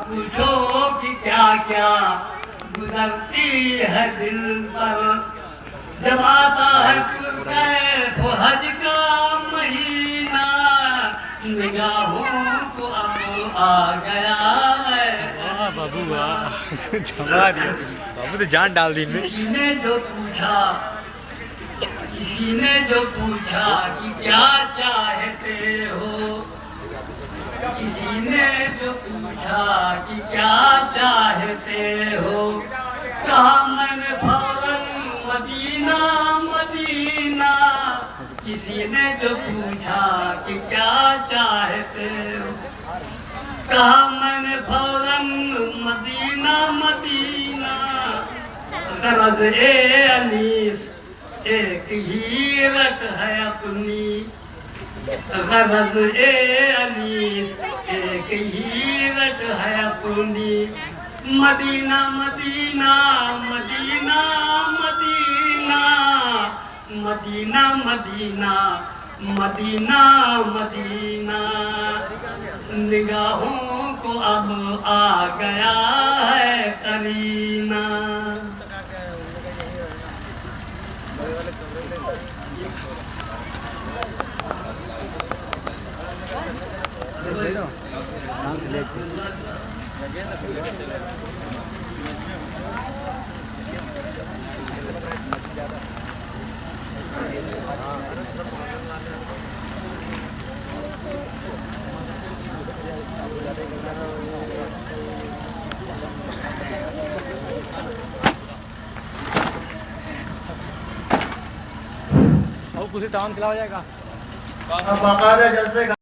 पूछो कि क्या क्या गुजरती है दिल पर। जब आता है कैफ हज का महीना, निगाहों को अब आ गया है। वाह बाबू वाह, जमा दिया बाबू, तो जान डाल दी इनमें। किसी ने जो पूछा कि क्या चाहते हो, किसी ने जो पूछा कि क्या चाहते हो, कहा मैंने फौरन मदीना मदीना। किसी ने जो पूछा कि क्या चाहते हो, कहा मैंने फौरन मदीना मदीना। गरज ए अनीस एक हीरत है अपनी, गरज ए अनीस एक हीरत है अपनी। Medina Medina Medina Medina, Medina Medina Medina Medina. निगाहों को अब आ गया है करीना। और कुछ टाउन खिला हो जाएगा। बाकायदा जलसे